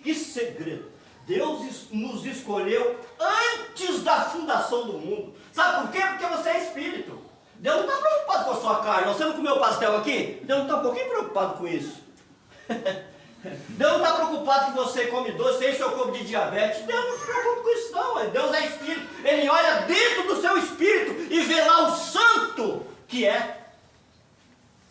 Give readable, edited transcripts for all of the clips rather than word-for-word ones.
Que segredo! Deus nos escolheu antes da fundação do mundo. Sabe por quê? Porque você é espírito. Deus não está preocupado com a sua carne. Você não comeu pastel aqui? Deus não está um pouquinho preocupado com isso. Deus não está preocupado que você come doce, você enche o corpo de diabetes. Deus não se preocupa com isso não. Deus é espírito. Ele olha dentro do seu espírito e vê lá o santo que é.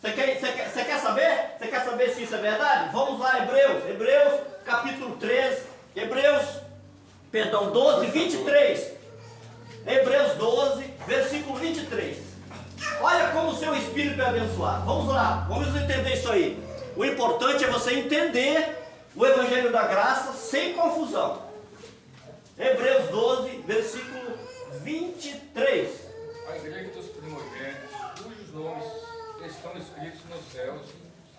Você quer saber? Você quer saber se isso é verdade? Vamos lá, Hebreus capítulo 13. Hebreus 12, 23. Hebreus 12, versículo 23. Olha como o seu espírito é abençoado. Vamos lá, vamos entender isso aí. O importante é você entender o Evangelho da Graça sem confusão. Hebreus 12, versículo 23. A igreja dos primogênitos, cujos nomes estão escritos nos céus,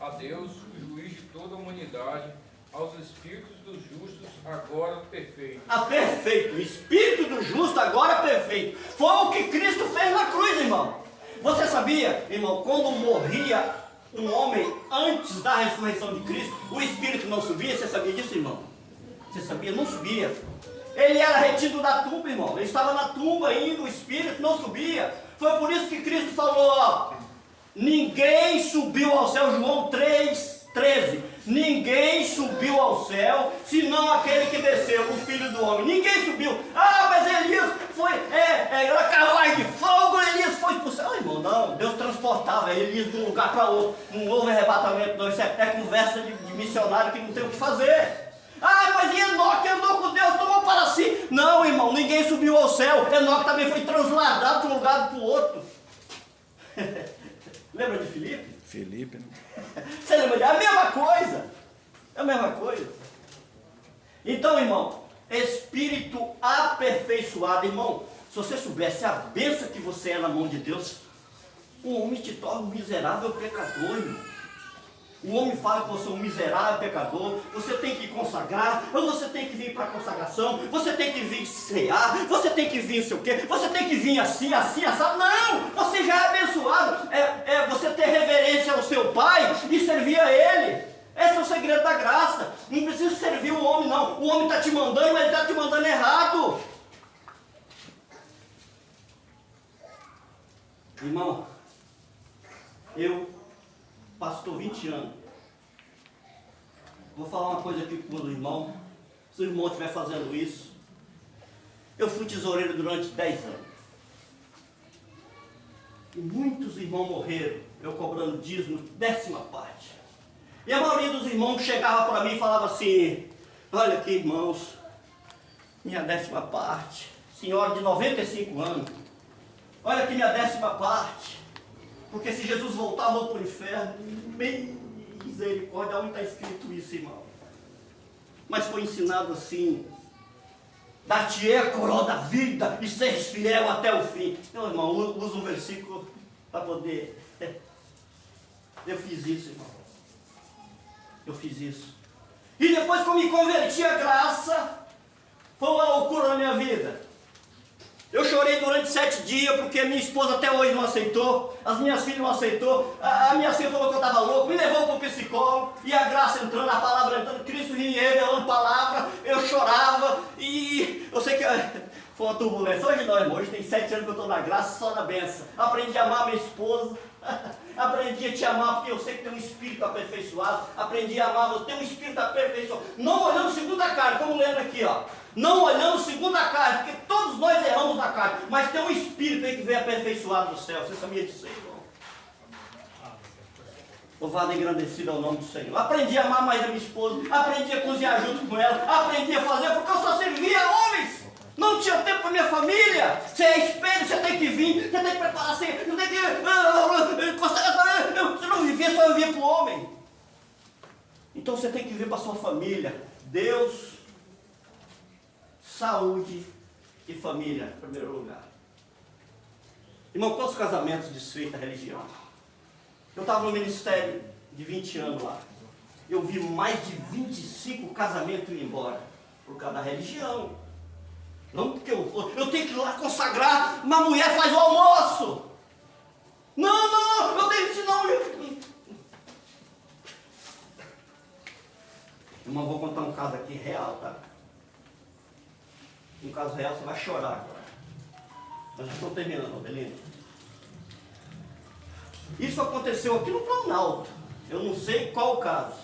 a Deus, o juiz de toda a humanidade, aos espíritos dos justos, agora perfeitos. Perfeito, o espírito do justo agora perfeito. Foi o que Cristo fez na cruz, irmão. Você sabia, irmão, quando morria um homem antes da ressurreição de Cristo, o espírito não subia? Você sabia disso, irmão? Você sabia? Não subia. Ele era retido da tumba, irmão. Ele estava na tumba ainda, o espírito não subia. Foi por isso que Cristo falou, ó, ninguém subiu ao céu, João 3:13. Ninguém subiu ao céu, senão aquele que desceu, o Filho do Homem. Ninguém subiu. Mas Elias foi, era carruagem de fogo, Elias foi para o céu. Irmão, não, Deus transportava Elias de um lugar para outro. Não houve arrebatamento, não. Isso é conversa de missionário que não tem o que fazer. Mas Enoque andou com Deus, tomou para si. Não, irmão, ninguém subiu ao céu. Enoque também foi transladado de um lugar para o outro. Lembra de Filipe? Filipe, né? Você lembra de? É a mesma coisa. É a mesma coisa. Então, irmão, espírito aperfeiçoado, irmão, se você soubesse a bênção que você é na mão de Deus, o homem te torna um miserável pecador, irmão. O homem fala que você é um miserável pecador, você tem que consagrar, ou você tem que vir para a consagração, você tem que vir cear, você tem que vir sei o quê, você tem que vir assim, assado. Não, você já é abençoado, você ter reverência ao seu pai e servir a ele. Esse é o segredo da graça. Não precisa servir o homem não, o homem está te mandando, mas ele está te mandando errado. Irmão, eu pastor 20 anos. Vou falar uma coisa aqui com o irmão. Se o irmão estiver fazendo isso, eu fui tesoureiro durante 10 anos. E muitos irmãos morreram, eu cobrando dízimo, 10ª parte. E a maioria dos irmãos chegava para mim e falava assim: olha aqui, irmãos, minha 10ª parte. Senhora de 95 anos, olha aqui minha 10ª parte. Porque se Jesus voltar, vou para o inferno. Misericórdia, onde está escrito isso, irmão? Mas foi ensinado assim: dar-te-ei a coroa da vida e seres fiel até o fim. Meu irmão, usa um versículo para poder. Eu fiz isso, irmão. Eu fiz isso. E depois que eu me converti à graça, foi uma loucura na minha vida. Eu chorei durante 7 dias porque minha esposa até hoje não aceitou, as minhas filhas não aceitou, a minha filha falou que eu estava louco, me levou para o psicólogo, e a graça entrando, a palavra entrando, Cristo revelando palavra, eu chorava, e eu sei que foi uma turbulência. Hoje não, irmão, hoje tem 7 anos que eu estou na graça, só na benção. Aprendi a amar minha esposa, aprendi a te amar porque eu sei que tem um espírito aperfeiçoado, aprendi a amar, você tem um espírito aperfeiçoado, não olhando segundo a carne, como lembra aqui, ó. Não olhando segundo a carne, porque todos nós erramos na carne, mas tem um espírito aí que vem aperfeiçoado do céu. Você sabia disso aí, irmão? Louvado e engrandecido ao nome do Senhor. Aprendi a amar mais a minha esposa, aprendi a cozinhar junto com ela, aprendi a fazer, porque eu só servia homens. Não tinha tempo para minha família. Você é espelho, você tem que vir, você tem que preparar assim, você tem que. Você não vivia, só eu via para o homem. Então você tem que vir para a sua família. Deus, saúde e família, em primeiro lugar. Irmão, quantos casamentos desfeitos a religião? Eu estava no ministério de 20 anos lá. Eu vi mais de 25 casamentos ir embora por causa da religião. Não porque eu tenho que ir lá consagrar, uma mulher faz o almoço. Não, eu tenho que ensinar. Irmão, vou contar um caso aqui real, tá? Um caso real, você vai chorar agora. Mas já estou terminando, Belino. Isso aconteceu aqui no Planalto. Eu não sei qual o caso.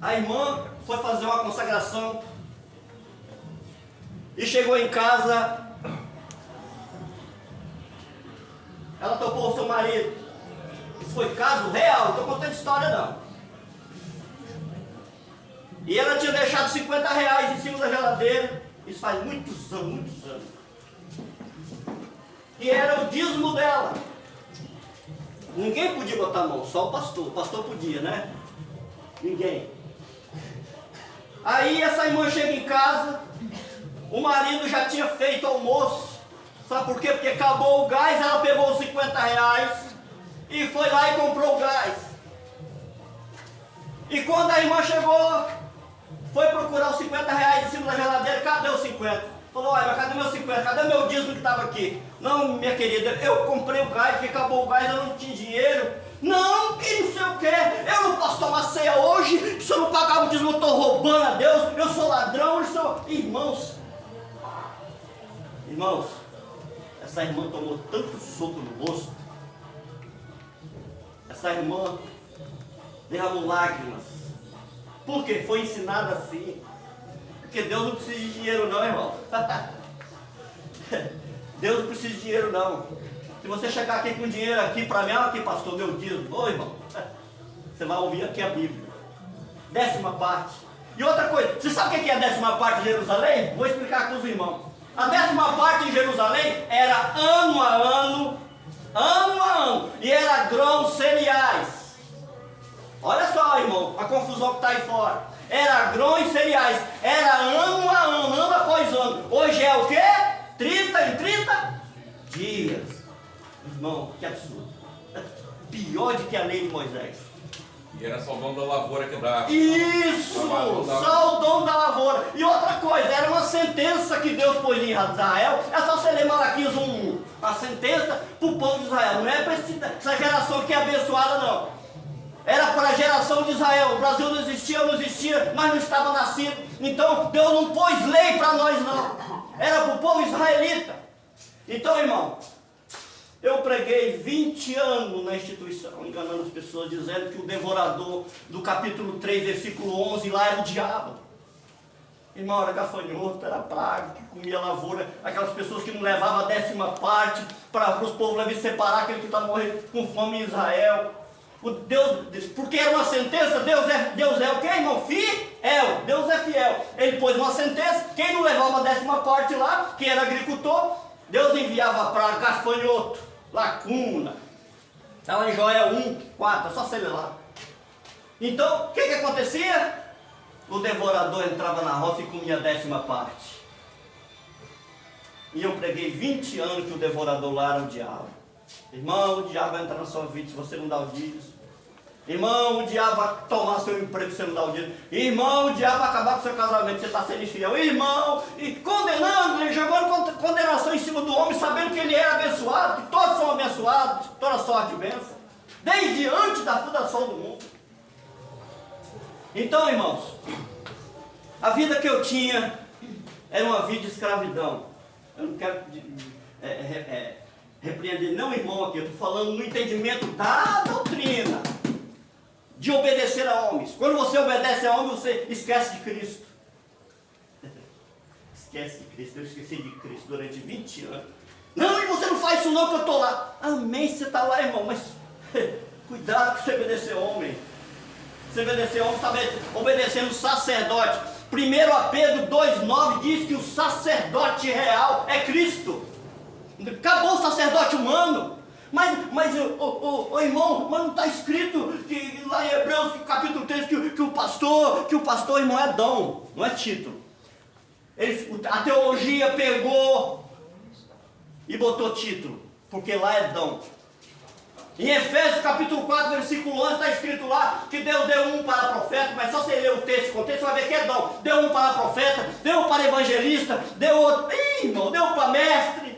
A irmã foi fazer uma consagração e chegou em casa. Ela topou o seu marido. Isso foi caso real, não estou contando história não. E ela tinha deixado 50 reais em cima da geladeira. Isso faz muitos anos, muitos anos. E era o dízimo dela. Ninguém podia botar a mão, só o pastor. O pastor podia, né? Ninguém. Aí essa irmã chega em casa, o marido já tinha feito almoço. Sabe por quê? Porque acabou o gás, ela pegou os 50 reais e foi lá e comprou o gás. E quando a irmã chegou, foi procurar os 50 reais em cima da geladeira, cadê os 50? Falou, olha, mas cadê meus 50? Cadê meu dízimo que estava aqui? Não, minha querida, eu comprei o gás, porque acabou o gás, eu não tinha dinheiro. Não, que não sei o que, eu não posso tomar ceia hoje, se eu não pagar o dízimo eu estou roubando a Deus, eu sou ladrão, eu sou... Irmãos, essa irmã tomou tanto soco no rosto, essa irmã derramou lágrimas. Por quê? Foi ensinada assim. Porque Deus não precisa de dinheiro não, irmão. Deus não precisa de dinheiro não. Se você chegar aqui com dinheiro aqui para mim, aqui pastor, meu dízimo, ô irmão, você vai ouvir aqui a Bíblia. 10ª parte. E outra coisa, você sabe o que é a 10ª parte de Jerusalém? Vou explicar com os irmãos. A 10ª parte em Jerusalém era ano a ano, e era grãos, cereais. Olha só, irmão, a confusão que está aí fora. Era grãos e cereais, era ano a ano, ano após ano. Hoje é o quê? 30 em 30 dias. Irmão, que absurdo. Pior do que a lei de Moisés. E era só o dono da lavoura que dava. Isso! Só o dono da lavoura. E outra coisa, era uma sentença que Deus pôs em Israel. É só você ler Malaquias 1:1. A sentença para o povo de Israel. Não é para essa geração que é abençoada, não. Era para a geração de Israel. O Brasil não existia, mas não estava nascido. Então Deus não pôs lei para nós não. Era para o povo israelita. Então, irmão, eu preguei 20 anos na instituição, enganando as pessoas, dizendo que o devorador do capítulo 3, versículo 11, lá era o diabo. Irmão, era gafanhoto, era praga, que comia lavoura, aquelas pessoas que não levavam a 10ª parte para os povos lá separar aquele que está morrendo com fome em Israel. Porque era uma sentença, Deus é o que, irmão? Fiel. Deus é fiel. Ele pôs uma sentença, quem não levava uma 10ª parte lá, que era agricultor, Deus enviava para gafanhoto, lacuna. Está lá em Joel 1:4, é só você ler lá. Então, o que acontecia? O devorador entrava na roça e comia a 10ª parte. E eu preguei 20 anos que o devorador lá era o diabo. Irmão, o diabo vai entrar na sua vida se você não dá o dízimo. Irmão, o diabo vai tomar seu emprego se você não dá o dízimo. Irmão, o diabo vai acabar com seu casamento se você está sendo infiel. Irmão, e condenando, jogando condenação em cima do homem, sabendo que ele é abençoado, que todos são abençoados, toda sorte de bênção, desde antes da fundação do mundo. Então, irmãos, a vida que eu tinha era uma vida de escravidão. Eu não quero repreender não, irmão, aqui. Eu estou falando no entendimento da doutrina de obedecer a homens. Quando você obedece a homens, você esquece de Cristo. Esquece de Cristo. Eu esqueci de Cristo durante 20 anos. Não, e você não faz isso não, que eu estou lá. Amém, você está lá, irmão, mas cuidado com você obedecer homem. Você obedecer homem, está obedecendo sacerdote. 1 Pedro 2:9 diz que o sacerdote real é Cristo. Acabou o sacerdote humano. Mas irmão, mas não está escrito que lá em Hebreus capítulo 3 que o pastor, irmão, é dom, não é título. A teologia pegou e botou título, porque lá é dom. Em Efésios capítulo 4, versículo 11, está escrito lá que Deus deu um para profeta, mas só você ler o texto, o contexto, você vai ver que é dom. Deu um para profeta, deu um para evangelista, deu outro, irmão, deu um para mestre.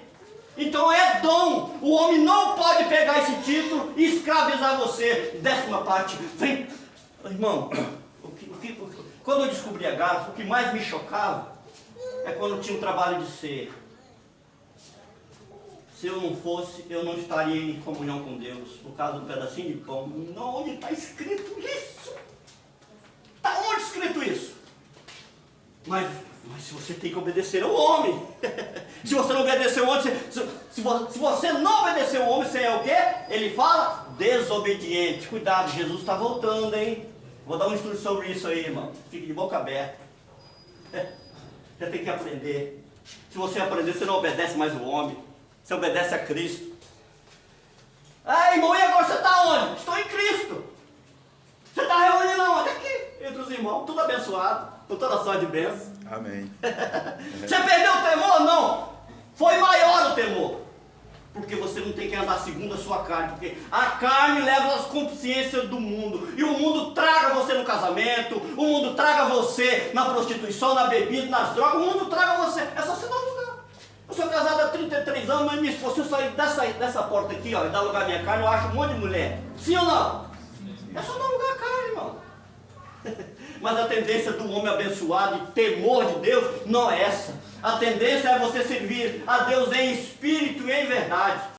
Então é dom. O homem não pode pegar esse título e escravizar você. 10ª parte. Vem, irmão, Quando eu descobri a graça, o que mais me chocava é quando tinha um trabalho de ser. Se eu não fosse, eu não estaria em comunhão com Deus, por causa do pedacinho de pão. Não, onde está escrito isso? Está onde escrito isso? Mas se você tem que obedecer ao homem. Se você não obedecer ao homem, se você não obedecer ao homem, você é o quê? Ele fala desobediente. Cuidado, Jesus está voltando, hein? Vou dar um estudo sobre isso aí, irmão. Fique de boca aberta. Você tem que aprender. Se você aprender, você não obedece mais o homem. Você obedece a Cristo. Ah, irmão, e agora você está onde? Estou em Cristo. Você está reunindo onde? Aqui, entre os irmãos, tudo abençoado, com toda sorte de bênção. Amém. Você perdeu o temor? Não. Foi maior o temor. Porque você não tem que andar segundo a sua carne. Porque a carne leva as consciências do mundo. E o mundo traga você no casamento. O mundo traga você na prostituição, na bebida, nas drogas. O mundo traga você. É só você dar lugar. Eu sou casado há 33 anos, mas minha esposa, se eu sair dessa porta aqui, ó, e dar lugar à minha carne, eu acho um monte de mulher. Sim ou não? É só dar lugar à carne, irmão. Mas a tendência do homem abençoado e temor de Deus não é essa. A tendência é você servir a Deus em espírito e em verdade.